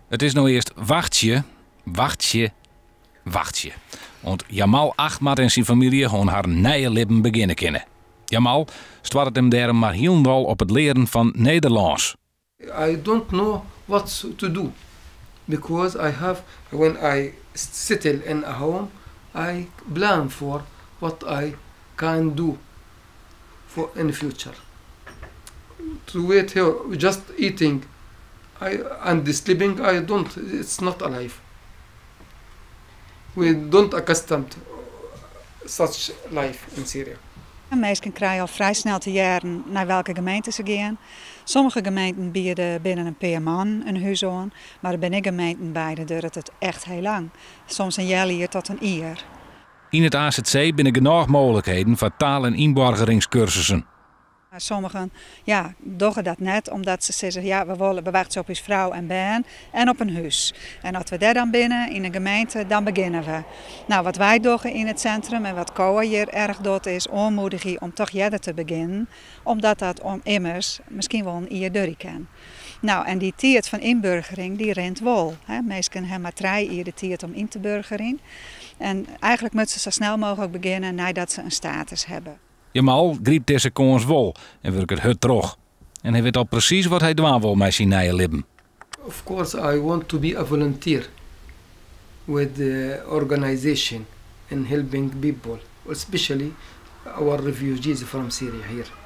Het is nou eerst wachtje. Want Jamal Ahmad en zijn familie gaan haar nieuwe leven beginnen kennen. Jamal start hem daarom maar helemaal op het leren van Nederlands. I don't know what to do because when I settle in a home, I plan for what I can do for in the future. To wait here, just eating and sleeping, it's not a life. We don't accustomed such life in Syria. Mensen krijgen al vrij snel te jaren naar welke gemeente ze gaan. Sommige gemeenten bieden binnen een paar man een huis aan, maar er zijn gemeenten bij dat duurt het echt heel lang. Soms een jaar hier tot een jaar. In het AZC binnen genoeg mogelijkheden voor taal- en inburgeringscursussen. Sommigen doen dat net omdat ze zeggen, we wachten op ons vrouw en baan en op een huis. En als we daar dan binnen in een gemeente, dan beginnen we. Nou, wat wij doen in het centrum en wat COA hier erg doet, is aanmoedigen om toch jaren te beginnen. Omdat dat om immers misschien wel een jaar door kan. Nou, en die tijd van inburgering, die rent wel. Mensen hebben maar 3 jaar de tijd om in te burgeren. En eigenlijk moeten ze zo snel mogelijk beginnen nadat ze een status hebben. Jamal griep deze kans wel en werkt het hut terug. En hij weet al precies wat hij doen wil met zijn nieuwe leven. Of course, I want to be a volunteer with the organization in helping people, especially our refugees from Syria here.